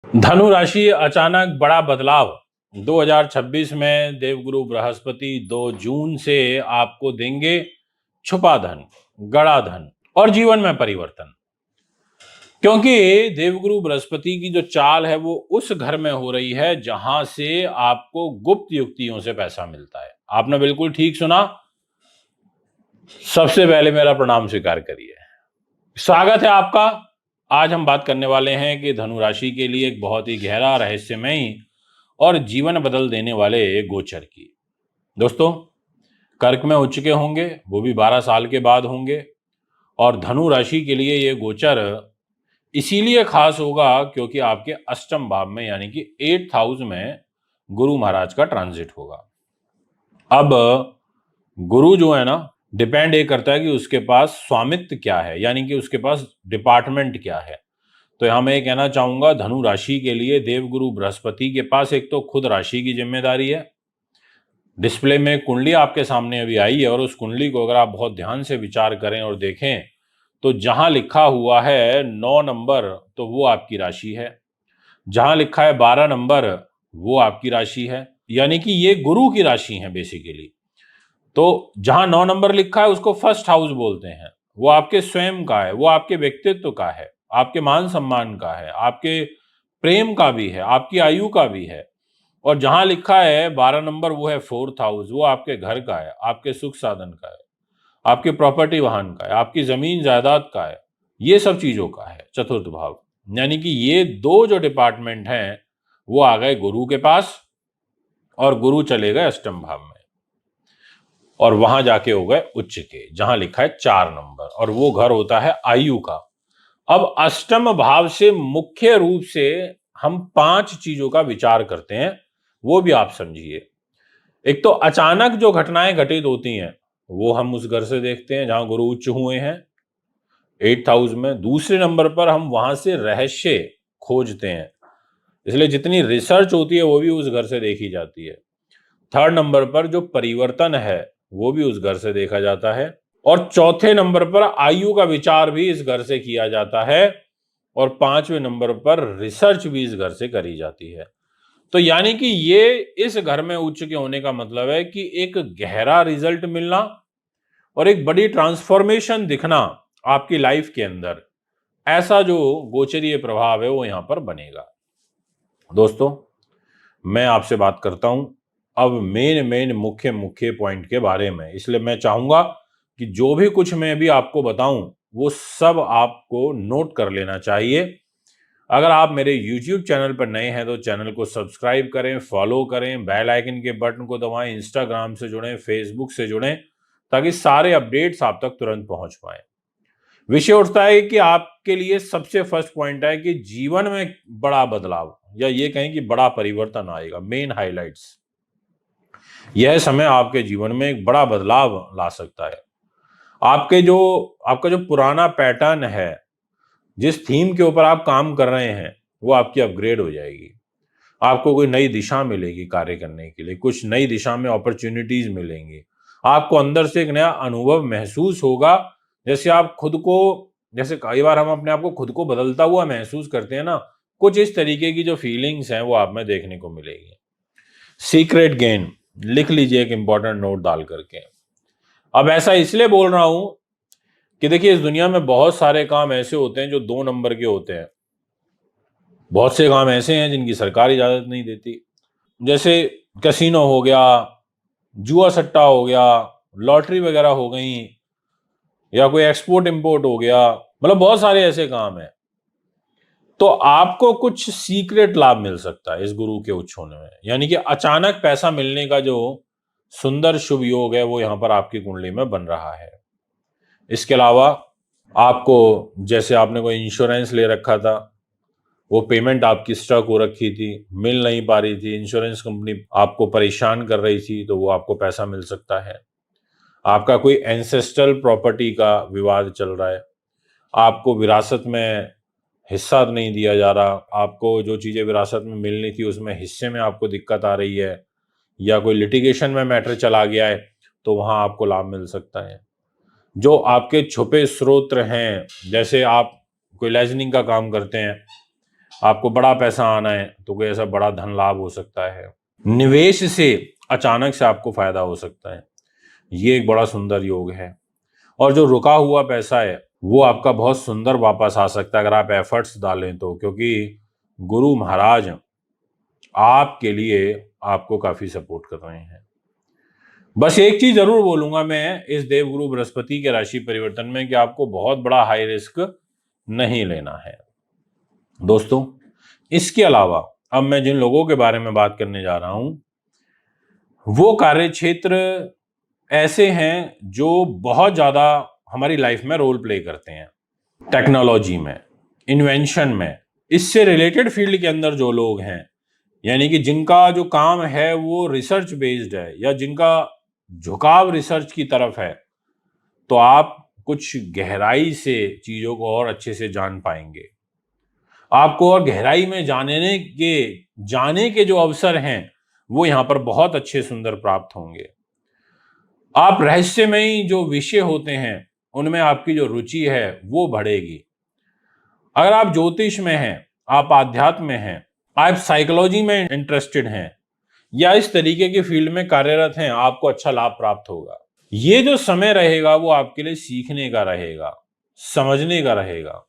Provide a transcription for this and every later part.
धनु राशि अचानक बड़ा बदलाव 2026 में देवगुरु बृहस्पति 2 जून से आपको देंगे छुपा धन, गड़ा धन और जीवन में परिवर्तन। क्योंकि देवगुरु बृहस्पति की जो चाल है वो उस घर में हो रही है जहां से आपको गुप्त युक्तियों से पैसा मिलता है। आपने बिल्कुल ठीक सुना। सबसे पहले मेरा प्रणाम स्वीकार करिए। स्वागत है आपका। आज हम बात करने वाले हैं कि धनु राशि के लिए एक बहुत ही गहरा, रहस्यमयी और जीवन बदल देने वाले गोचर की। दोस्तों, कर्क में हो चुके होंगे, वो भी 12 साल के बाद होंगे। और धनु राशि के लिए ये गोचर इसीलिए खास होगा क्योंकि आपके अष्टम भाव में यानी कि 8th हाउस में गुरु महाराज का ट्रांजिट होगा। अब गुरु जो है ना, डिपेंड ये करता है कि उसके पास स्वामित्व क्या है, यानी कि उसके पास डिपार्टमेंट क्या है। तो यहां मैं ये कहना चाहूंगा, धनु राशि के लिए देवगुरु बृहस्पति के पास एक तो खुद राशि की जिम्मेदारी है। डिस्प्ले में कुंडली आपके सामने अभी आई है और उस कुंडली को अगर आप बहुत ध्यान से विचार करें और देखें तो जहां लिखा हुआ है 9 नंबर तो वो आपकी राशि है, जहां लिखा है 12 नंबर वो आपकी राशि है, यानी कि ये गुरु की राशि है बेसिकली। तो जहां 9 नंबर लिखा है उसको फर्स्ट हाउस बोलते हैं। वो आपके स्वयं का है, वो आपके व्यक्तित्व का है, आपके मान सम्मान का है, आपके प्रेम का भी है, आपकी आयु का भी है। और जहां लिखा है 12 नंबर वो है 4th हाउस, वो आपके घर का है, आपके सुख साधन का है, आपके प्रॉपर्टी वाहन का है, आपकी जमीन जायदाद का है, ये सब चीजों का है चतुर्थ भाव। यानी कि ये दो जो डिपार्टमेंट हैं वो आ गए गुरु के पास और गुरु चले गए अष्टम भाव में और वहां जाके हो गए उच्च के, जहां लिखा है 4 नंबर और वो घर होता है आयु का। अब अष्टम भाव से मुख्य रूप से हम 5 चीजों का विचार करते हैं, वो भी आप समझिए। एक तो अचानक जो घटनाएं घटित होती हैं वो हम उस घर से देखते हैं जहां गुरु उच्च हुए हैं 8th हाउस में। दूसरे नंबर पर हम वहां से रहस्य खोजते हैं, इसलिए जितनी रिसर्च होती है वो भी उस घर से देखी जाती है। 3rd नंबर पर जो परिवर्तन है वो भी उस घर से देखा जाता है और चौथे नंबर पर आयु का विचार भी इस घर से किया जाता है और 5वें नंबर पर रिसर्च भी इस घर से करी जाती है। तो यानी कि ये इस घर में उच्च के होने का मतलब है कि एक गहरा रिजल्ट मिलना और एक बड़ी ट्रांसफॉर्मेशन दिखना आपकी लाइफ के अंदर, ऐसा जो गोचरीय प्रभाव है वो यहां पर बनेगा। दोस्तों, मैं आपसे बात करता हूं अब मेन मुख्य मुख्य पॉइंट के बारे में, इसलिए मैं चाहूंगा कि जो भी कुछ मैं अभी आपको बताऊं वो सब आपको नोट कर लेना चाहिए। अगर आप मेरे YouTube चैनल पर नए हैं तो चैनल को सब्सक्राइब करें, फॉलो करें, बेल आइकन के बटन को दबाएं, इंस्टाग्राम से जुड़ें, फेसबुक से जुड़ें, ताकि सारे अपडेट्स आप तक तुरंत पहुंच पाए। विषय उठता है कि आपके लिए सबसे फर्स्ट पॉइंट है कि जीवन में बड़ा बदलाव या ये कहें कि बड़ा परिवर्तन आएगा। मेन हाइलाइट्स, यह समय आपके जीवन में एक बड़ा बदलाव ला सकता है। आपका जो पुराना पैटर्न है, जिस थीम के ऊपर आप काम कर रहे हैं, वो आपकी अपग्रेड हो जाएगी। आपको कोई नई दिशा मिलेगी कार्य करने के लिए, कुछ नई दिशा में अपॉर्चुनिटीज मिलेंगी। आपको अंदर से एक नया अनुभव महसूस होगा, जैसे कई बार हम अपने आप को खुद को बदलता हुआ महसूस करते हैं ना, कुछ इस तरीके की जो फीलिंग्स हैं वो आप में देखने को मिलेगी। सीक्रेट गेन लिख लीजिए एक इंपॉर्टेंट नोट डाल करके। अब ऐसा इसलिए बोल रहा हूं कि देखिए, इस दुनिया में बहुत सारे काम ऐसे होते हैं जो 2 नंबर के होते हैं। बहुत से काम ऐसे हैं जिनकी सरकार इजाजत नहीं देती, जैसे कैसीनो हो गया, जुआ सट्टा हो गया, लॉटरी वगैरह हो गई, या कोई एक्सपोर्ट इंपोर्ट हो गया। मतलब बहुत सारे ऐसे काम हैं। तो आपको कुछ सीक्रेट लाभ मिल सकता है इस गुरु के उच्च होने में, यानी कि अचानक पैसा मिलने का जो सुंदर शुभ योग है वो यहां पर आपकी कुंडली में बन रहा है। इसके अलावा आपको, जैसे आपने कोई इंश्योरेंस ले रखा था, वो पेमेंट आपकी स्टक हो रखी थी, मिल नहीं पा रही थी, इंश्योरेंस कंपनी आपको परेशान कर रही थी, तो वो आपको पैसा मिल सकता है। आपका कोई एंसेस्ट्रल प्रॉपर्टी का विवाद चल रहा है, आपको विरासत में हिस्सा नहीं दिया जा रहा, आपको जो चीज़ें विरासत में मिलनी थी उसमें हिस्से में आपको दिक्कत आ रही है, या कोई लिटिगेशन में मैटर चला गया है, तो वहां आपको लाभ मिल सकता है। जो आपके छुपे स्रोत हैं, जैसे आप कोई लाइजनिंग का काम करते हैं आपको बड़ा पैसा आना है तो कोई ऐसा बड़ा धन लाभ हो सकता है। निवेश से अचानक से आपको फायदा हो सकता है, ये एक बड़ा सुंदर योग है। और जो रुका हुआ पैसा है वो आपका बहुत सुंदर वापस आ सकता है अगर आप एफर्ट्स डालें तो, क्योंकि गुरु महाराज आपके लिए आपको काफी सपोर्ट कर रहे हैं। बस एक चीज जरूर बोलूंगा मैं इस देवगुरु बृहस्पति के राशि परिवर्तन में कि आपको बहुत बड़ा हाई रिस्क नहीं लेना है दोस्तों। इसके अलावा अब मैं जिन लोगों के बारे में बात करने जा रहा हूं वो कार्य क्षेत्र ऐसे हैं जो बहुत ज्यादा हमारी लाइफ में रोल प्ले करते हैं। टेक्नोलॉजी में, इन्वेंशन में, इससे रिलेटेड फील्ड के अंदर जो लोग हैं, यानी कि जिनका जो काम है वो रिसर्च बेस्ड है या जिनका झुकाव रिसर्च की तरफ है, तो आप कुछ गहराई से चीजों को और अच्छे से जान पाएंगे। आपको और गहराई में जाने के जो अवसर हैं वो यहां पर बहुत अच्छे सुंदर प्राप्त होंगे। आप रहस्यमयी जो विषय होते हैं उनमें आपकी जो रुचि है वो बढ़ेगी। अगर आप ज्योतिष में हैं, आप आध्यात्म में हैं, आप साइकोलॉजी में इंटरेस्टेड हैं या इस तरीके के फील्ड में कार्यरत हैं, आपको अच्छा लाभ प्राप्त होगा। ये जो समय रहेगा वो आपके लिए सीखने का रहेगा, समझने का रहेगा।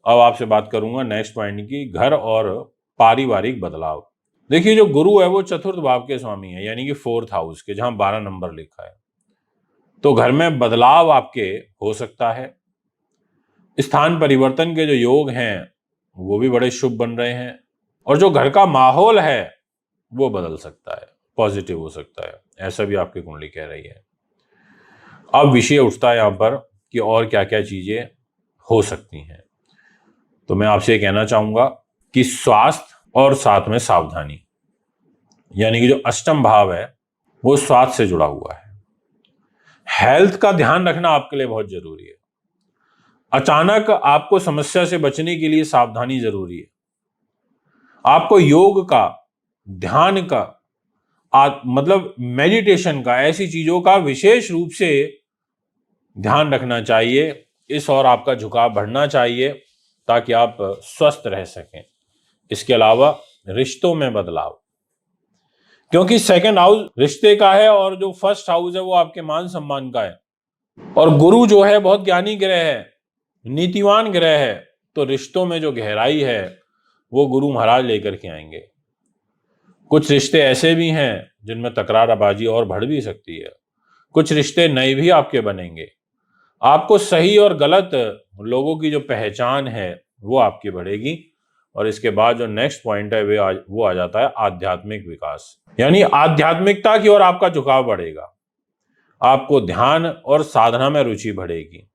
अब आपसे बात करूंगा नेक्स्ट पॉइंट की, घर और पारिवारिक बदलाव। देखिए जो गुरु है वो चतुर्थ भाव के स्वामी है, यानी कि 4th हाउस के, जहां 12 नंबर लिखा है। तो घर में बदलाव आपके हो सकता है। स्थान परिवर्तन के जो योग हैं वो भी बड़े शुभ बन रहे हैं और जो घर का माहौल है वो बदल सकता है, पॉजिटिव हो सकता है, ऐसा भी आपकी कुंडली कह रही है। अब विषय उठता है यहां पर कि और क्या क्या चीजें हो सकती हैं। तो मैं आपसे कहना चाहूंगा कि स्वास्थ्य और साथ में सावधानी, यानी कि जो अष्टम भाव है वो स्वास्थ्य से जुड़ा हुआ है। हेल्थ का ध्यान रखना आपके लिए बहुत जरूरी है। अचानक आपको समस्या से बचने के लिए सावधानी जरूरी है। आपको योग का, ध्यान का, मतलब मेडिटेशन का, ऐसी चीजों का विशेष रूप से ध्यान रखना चाहिए। इस और आपका झुकाव बढ़ना चाहिए ताकि आप स्वस्थ रह सकें। इसके अलावा रिश्तों में बदलाव, क्योंकि 2nd हाउस रिश्ते का है और जो 1st हाउस है वो आपके मान सम्मान का है। और गुरु जो है बहुत ज्ञानी ग्रह है, नीतिवान ग्रह है, तो रिश्तों में जो गहराई है वो गुरु महाराज लेकर के आएंगे। कुछ रिश्ते ऐसे भी हैं जिनमें तकरारबाजी और बढ़ भी सकती है। कुछ रिश्ते नए भी आपके बनेंगे। आपको सही और गलत लोगों की जो पहचान है वो आपकी बढ़ेगी। और इसके बाद जो नेक्स्ट पॉइंट है वो आ जाता है आध्यात्मिक विकास, यानी आध्यात्मिकता की ओर आपका झुकाव बढ़ेगा। आपको ध्यान और साधना में रुचि बढ़ेगी।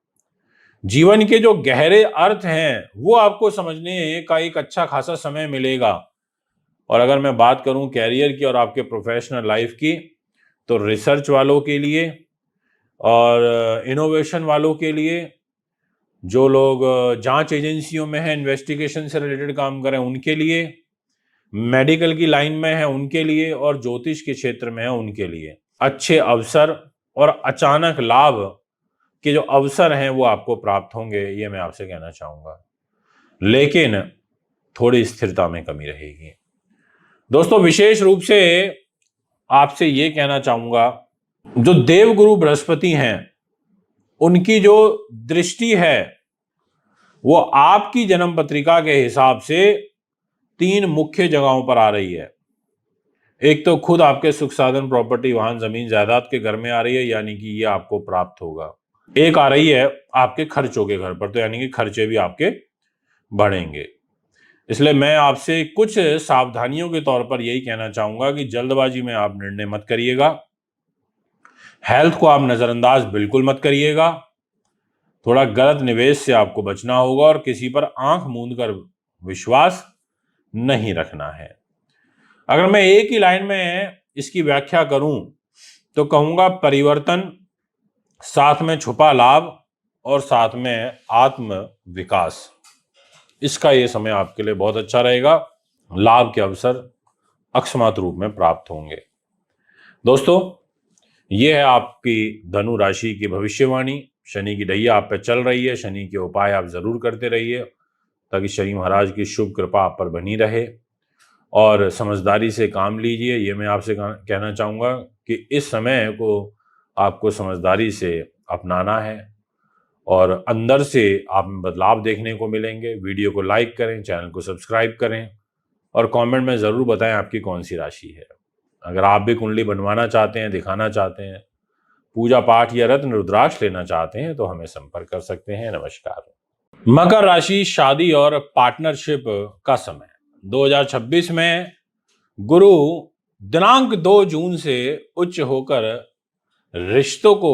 जीवन के जो गहरे अर्थ हैं वो आपको समझने का एक अच्छा खासा समय मिलेगा। और अगर मैं बात करूं कैरियर की और आपके प्रोफेशनल लाइफ की, तो रिसर्च वालों के लिए और इनोवेशन वालों के लिए, जो लोग जांच एजेंसियों में हैं, इन्वेस्टिगेशन से रिलेटेड काम करें उनके लिए, मेडिकल की लाइन में है उनके लिए, और ज्योतिष के क्षेत्र में है उनके लिए अच्छे अवसर और अचानक लाभ के जो अवसर हैं वो आपको प्राप्त होंगे, ये मैं आपसे कहना चाहूंगा। लेकिन थोड़ी स्थिरता में कमी रहेगी दोस्तों। विशेष रूप से आपसे ये कहना चाहूंगा, जो देवगुरु बृहस्पति हैं उनकी जो दृष्टि है वो आपकी जन्म पत्रिका के हिसाब से 3 मुख्य जगहों पर आ रही है। एक तो खुद आपके सुख साधन, प्रॉपर्टी, वाहन, जमीन, जायदाद के घर में आ रही है, यानी कि ये आपको प्राप्त होगा। एक आ रही है आपके खर्चों के घर पर, तो यानी कि खर्चे भी आपके बढ़ेंगे। इसलिए मैं आपसे कुछ सावधानियों के तौर पर यही कहना चाहूंगा कि जल्दबाजी में आप निर्णय मत करिएगा। हेल्थ को आप नजरअंदाज बिल्कुल मत करिएगा। थोड़ा गलत निवेश से आपको बचना होगा और किसी पर आंख मूंद कर विश्वास नहीं रखना है। अगर मैं एक ही लाइन में इसकी व्याख्या करूं तो कहूंगा परिवर्तन, साथ में छुपा लाभ और साथ में आत्म विकास। इसका ये समय आपके लिए बहुत अच्छा रहेगा। लाभ के अवसर अकस्मात रूप में प्राप्त होंगे। दोस्तों, ये है आपकी धनु राशि की भविष्यवाणी। शनि की ढैया आप पे चल रही है, शनि के उपाय आप जरूर करते रहिए ताकि शनि महाराज की शुभ कृपा आप पर बनी रहे। और समझदारी से काम लीजिए, ये मैं आपसे कहना चाहूँगा कि इस समय को आपको समझदारी से अपनाना है और अंदर से आप में बदलाव देखने को मिलेंगे। वीडियो को लाइक करें, चैनल को सब्सक्राइब करें और कमेंट में ज़रूर बताएं आपकी कौन सी राशि है। अगर आप भी कुंडली बनवाना चाहते हैं, दिखाना चाहते हैं, पूजा पाठ या रत्न रुद्राक्ष लेना चाहते हैं तो हमें संपर्क कर सकते हैं। नमस्कार। मकर राशि, शादी और पार्टनरशिप का समय 2026 में गुरु दिनांक 2 जून से उच्च होकर रिश्तों को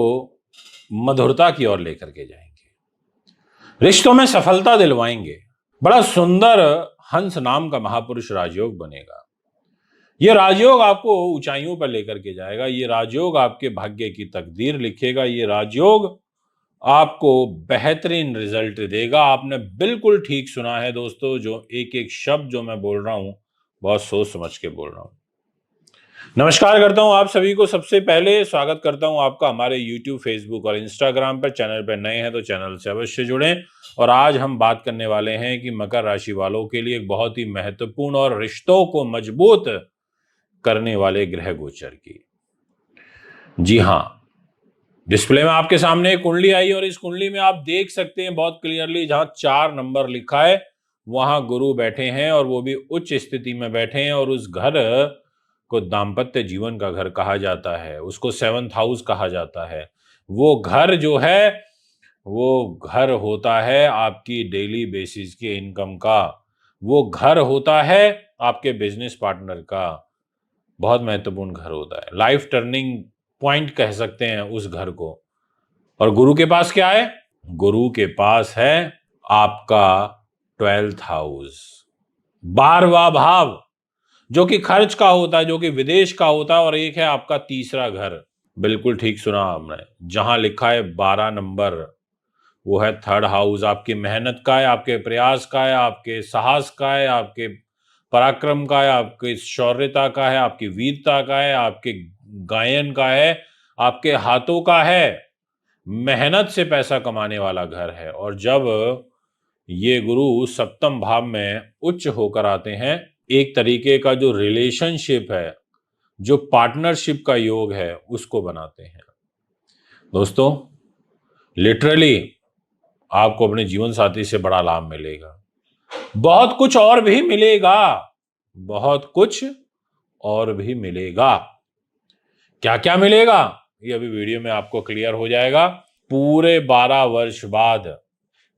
मधुरता की ओर लेकर के जाएंगे, रिश्तों में सफलता दिलवाएंगे। बड़ा सुंदर हंस नाम का महापुरुष राजयोग बनेगा। यह राजयोग आपको ऊंचाइयों पर लेकर के जाएगा। ये राजयोग आपके भाग्य की तकदीर लिखेगा। ये राजयोग आपको बेहतरीन रिजल्ट देगा। आपने बिल्कुल ठीक सुना है दोस्तों, जो एक एक शब्द जो मैं बोल रहा हूं बहुत सोच समझ के बोल रहा हूं। नमस्कार करता हूं आप सभी को। सबसे पहले स्वागत करता हूं आपका हमारे YouTube, Facebook और Instagram पर। चैनल पर नए हैं तो चैनल से अवश्य जुड़ें। और आज हम बात करने वाले हैं कि मकर राशि वालों के लिए एक बहुत ही महत्वपूर्ण और रिश्तों को मजबूत करने वाले ग्रह गोचर की। जी हां, डिस्प्ले में आपके सामने एक कुंडली आई और इस कुंडली में आप देख सकते हैं बहुत क्लियरली, जहां 4 नंबर लिखा है वहां गुरु बैठे हैं और वो भी उच्च स्थिति में बैठे हैं। और उस घर को दाम्पत्य जीवन का घर कहा जाता है, उसको 7th हाउस कहा जाता है। वो घर जो है वो घर होता है आपकी डेली बेसिस की इनकम का, वो घर होता है आपके बिजनेस पार्टनर का। बहुत महत्वपूर्ण घर होता है, लाइफ टर्निंग पॉइंट कह सकते हैं उस घर को। और गुरु के पास क्या है? गुरु के पास है आपका 12th हाउस, 12वां भाव, जो कि खर्च का होता है, जो कि विदेश का होता है। और एक है आपका तीसरा घर, बिल्कुल ठीक सुना आपने, जहां लिखा है 12 नंबर, वो है 3rd हाउस। आपकी मेहनत का है, आपके प्रयास का है, आपके साहस का है, आपके पराक्रम का है, आपकी शौर्यता का है, आपकी वीरता का है, आपके गायन का है, आपके हाथों का है। मेहनत से पैसा कमाने वाला घर है। और जब ये गुरु 7म भाव में उच्च होकर आते हैं, एक तरीके का जो रिलेशनशिप है, जो पार्टनरशिप का योग है, उसको बनाते हैं। दोस्तों, लिटरली आपको अपने जीवन साथी से बड़ा लाभ मिलेगा। बहुत कुछ और भी मिलेगा, बहुत कुछ और भी मिलेगा। क्या क्या मिलेगा ये अभी वीडियो में आपको क्लियर हो जाएगा। पूरे 12 वर्ष बाद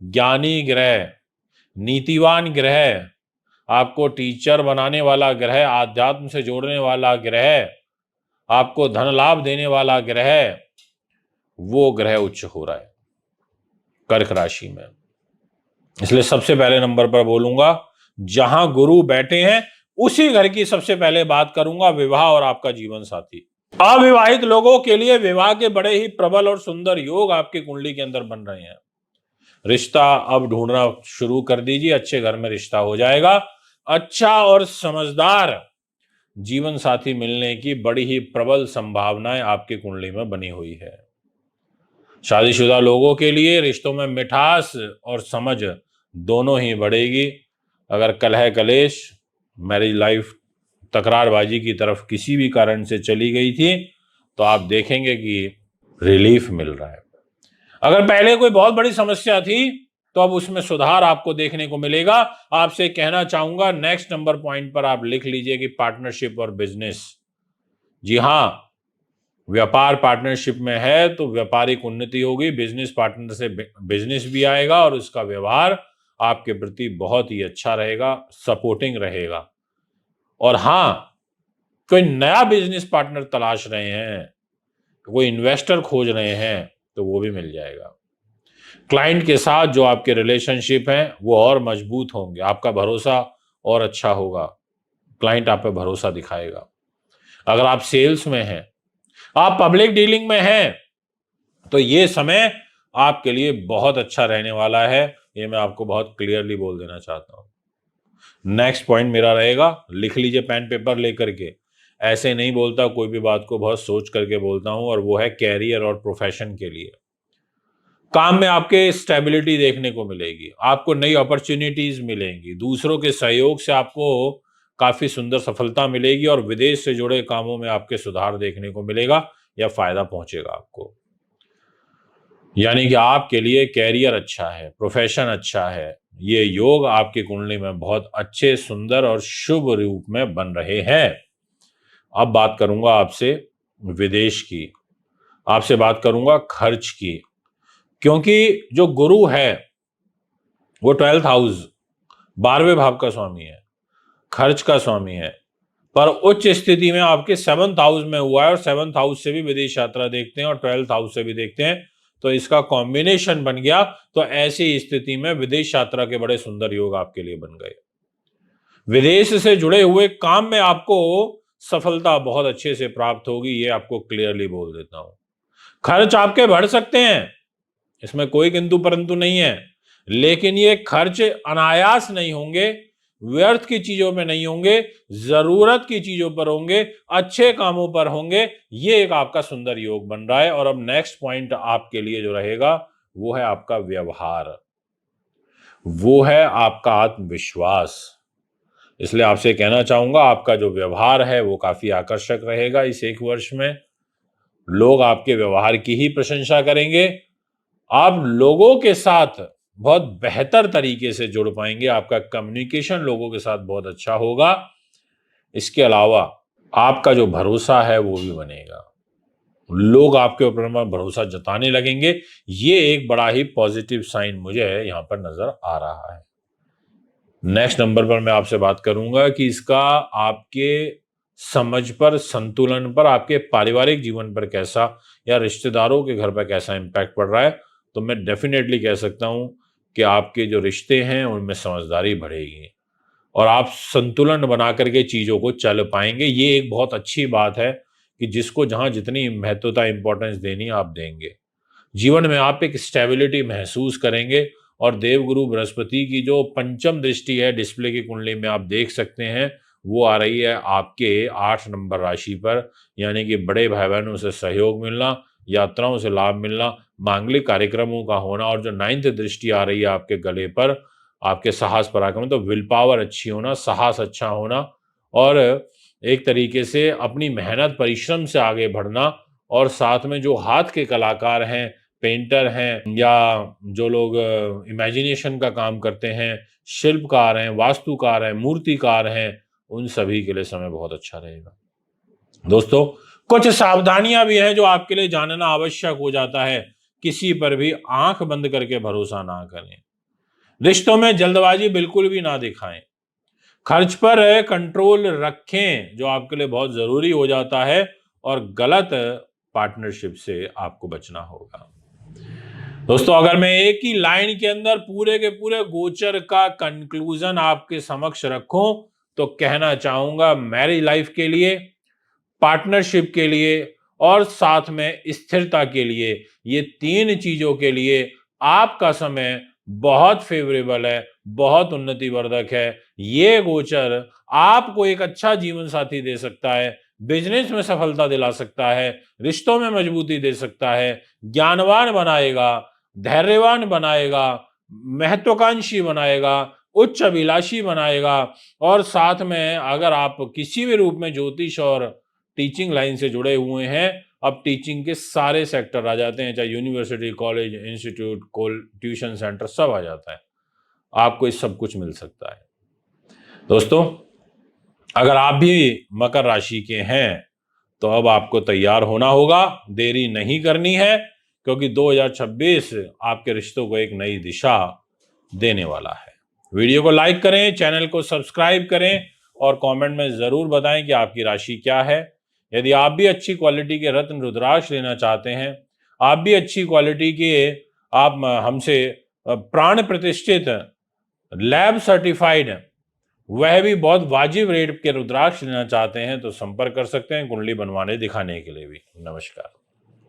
ज्ञानी ग्रह, नीतिवान ग्रह, आपको टीचर बनाने वाला ग्रह, आध्यात्म से जोड़ने वाला ग्रह, आपको धन लाभ देने वाला ग्रह, वो ग्रह उच्च हो रहा है कर्क राशि में। इसलिए सबसे पहले नंबर पर बोलूंगा, जहां गुरु बैठे हैं उसी घर की सबसे पहले बात करूंगा, विवाह और आपका जीवन साथी। अविवाहित लोगों के लिए विवाह के बड़े ही प्रबल और सुंदर योग आपकी कुंडली के अंदर बन रहे हैं। रिश्ता अब ढूंढना शुरू कर दीजिए, अच्छे घर में रिश्ता हो जाएगा। अच्छा और समझदार जीवन साथी मिलने की बड़ी ही प्रबल संभावनाएं आपकी कुंडली में बनी हुई है। शादीशुदा लोगों के लिए रिश्तों में मिठास और समझ दोनों ही बढ़ेगी। अगर कलह कलेश, मैरिज लाइफ तकरारबाजी की तरफ किसी भी कारण से चली गई थी तो आप देखेंगे कि रिलीफ मिल रहा है। अगर पहले कोई बहुत बड़ी समस्या थी तो अब उसमें सुधार आपको देखने को मिलेगा। आपसे कहना चाहूंगा, नेक्स्ट नंबर पॉइंट पर आप लिख लीजिए कि पार्टनरशिप और बिजनेस। जी हां, व्यापार पार्टनरशिप में है तो व्यापारिक उन्नति होगी, बिजनेस पार्टनर से बिजनेस भी आएगा और उसका व्यवहार आपके प्रति बहुत ही अच्छा रहेगा, सपोर्टिंग रहेगा। और हां, कोई नया बिजनेस पार्टनर तलाश रहे हैं, कोई इन्वेस्टर खोज रहे हैं तो वो भी मिल जाएगा। क्लाइंट के साथ जो आपके रिलेशनशिप हैं वो और मजबूत होंगे, आपका भरोसा और अच्छा होगा, क्लाइंट आप पे भरोसा दिखाएगा। अगर आप सेल्स में हैं, आप पब्लिक डीलिंग में हैं, तो ये समय आपके लिए बहुत अच्छा रहने वाला है। ये मैं आपको बहुत क्लियरली बोल देना चाहता हूं। नेक्स्ट पॉइंट मेरा रहेगा, लिख लीजिए पेन पेपर लेकर के। ऐसे नहीं बोलता, कोई भी बात को बहुत सोच करके बोलता हूं, और वो है कैरियर और प्रोफेशन के लिए। काम में आपके स्टेबिलिटी देखने को मिलेगी, आपको नई अपॉर्चुनिटीज मिलेंगी, दूसरों के सहयोग से आपको काफी सुंदर सफलता मिलेगी और विदेश से जुड़े कामों में आपके सुधार देखने को मिलेगा या फायदा पहुंचेगा आपको। यानी कि आपके लिए कैरियर अच्छा है, प्रोफेशन अच्छा है, ये योग आपकी कुंडली में बहुत अच्छे, सुंदर और शुभ रूप में बन रहे हैं। अब बात करूंगा आपसे विदेश की, आपसे बात करूंगा खर्च की, क्योंकि जो गुरु है वो 12th हाउस 12वें भाव का स्वामी है, खर्च का स्वामी है, पर उच्च स्थिति में आपके 7th हाउस में हुआ है और 7th हाउस से भी विदेश यात्रा देखते हैं और 12th हाउस से भी देखते हैं, तो इसका कॉम्बिनेशन बन गया। तो ऐसी स्थिति में विदेश यात्रा के बड़े सुंदर योग आपके लिए बन गए। विदेश से जुड़े हुए काम में आपको सफलता बहुत अच्छे से प्राप्त होगी, ये आपको क्लियरली बोल देता हूं। खर्च आपके बढ़ सकते हैं, इसमें कोई किंतु परंतु नहीं है, लेकिन ये खर्च अनायास नहीं होंगे, व्यर्थ की चीजों में नहीं होंगे, जरूरत की चीजों पर होंगे, अच्छे कामों पर होंगे। ये एक आपका सुंदर योग बन रहा है। और अब नेक्स्ट पॉइंट आपके लिए जो रहेगा वो है आपका व्यवहार, वो है आपका आत्मविश्वास। इसलिए आपसे कहना चाहूंगा, आपका जो व्यवहार है वो काफी आकर्षक रहेगा। इस एक वर्ष में लोग आपके व्यवहार की ही प्रशंसा करेंगे, आप लोगों के साथ बहुत बेहतर तरीके से जुड़ पाएंगे, आपका कम्युनिकेशन लोगों के साथ बहुत अच्छा होगा। इसके अलावा आपका जो भरोसा है वो भी बनेगा, लोग आपके ऊपर भरोसा जताने लगेंगे। ये एक बड़ा ही पॉजिटिव साइन मुझे यहां पर नजर आ रहा है। नेक्स्ट नंबर पर मैं आपसे बात करूंगा कि इसका आपके समझ पर, संतुलन पर, आपके पारिवारिक जीवन पर कैसा या रिश्तेदारों के घर पर कैसा इंपैक्ट पड़ रहा है। तो मैं डेफिनेटली कह सकता हूं कि आपके जो रिश्ते हैं उनमें समझदारी बढ़ेगी और आप संतुलन बना करके चीजों को चल पाएंगे। ये एक बहुत अच्छी बात है कि जिसको जहां जितनी महत्वता, इंपॉर्टेंस देनी आप देंगे। जीवन में आप एक स्टेबिलिटी महसूस करेंगे और देवगुरु बृहस्पति की जो पंचम दृष्टि है डिस्प्ले की कुंडली में आप देख सकते हैं, वो आ रही है आपके 8 नंबर राशि पर। यानी कि बड़े भाई बहनों से सहयोग मिलना, यात्राओं से लाभ मिलना, मांगलिक कार्यक्रमों का होना, और जो 9th दृष्टि आ रही है आपके गले पर, आपके साहस पराक्रम, तो विल पावर अच्छी होना, साहस अच्छा होना और एक तरीके से अपनी मेहनत परिश्रम से आगे बढ़ना। और साथ में जो हाथ के कलाकार हैं, पेंटर हैं या जो लोग इमेजिनेशन का काम करते हैं, शिल्पकार हैं, वास्तुकार हैं, मूर्तिकार हैं, उन सभी के लिए समय बहुत अच्छा रहेगा। दोस्तों, कुछ सावधानियां भी हैं जो आपके लिए जानना आवश्यक हो जाता है। किसी पर भी आंख बंद करके भरोसा ना करें, रिश्तों में जल्दबाजी बिल्कुल भी ना दिखाएं, खर्च पर कंट्रोल रखें जो आपके लिए बहुत जरूरी हो जाता है, और गलत पार्टनरशिप से आपको बचना होगा। दोस्तों, अगर मैं एक ही लाइन के अंदर पूरे के पूरे गोचर का कंक्लूजन आपके समक्ष रखूं तो कहना चाहूंगा, मैरिज लाइफ के लिए, पार्टनरशिप के लिए और साथ में स्थिरता के लिए, ये 3 चीजों के लिए आपका समय बहुत फेवरेबल है, बहुत उन्नतिवर्धक है। ये गोचर आपको एक अच्छा जीवन साथी दे सकता है, बिजनेस में सफलता दिला सकता है, रिश्तों में मजबूती दे सकता है, ज्ञानवान बनाएगा, धैर्यवान बनाएगा, महत्वाकांक्षी बनाएगा, उच्च अभिलाषी बनाएगा। और साथ में अगर आप किसी भी रूप में ज्योतिष और टीचिंग लाइन से जुड़े हुए हैं, अब टीचिंग के सारे सेक्टर आ जाते हैं, चाहे university, college, institute, tuition centre, सब आ जाता है, आपको इस सब कुछ मिल सकता है। दोस्तों, अगर आप भी मकर राशि के हैं तो अब आपको तैयार होना होगा, देरी नहीं करनी है, क्योंकि 2026 आपके रिश्तों को एक नई दिशा देने वाला है। वीडियो को लाइक करें, चैनल को सब्सक्राइब करें और कमेंट में जरूर बताएं कि आपकी राशि क्या है। यदि आप भी अच्छी क्वालिटी के रत्न रुद्राक्ष लेना चाहते हैं, आप भी अच्छी क्वालिटी के आप हमसे प्राण प्रतिष्ठित लैब सर्टिफाइड, वह भी बहुत वाजिब रेट के रुद्राक्ष लेना चाहते हैं, तो संपर्क कर सकते हैं कुंडली बनवाने दिखाने के लिए भी। नमस्कार।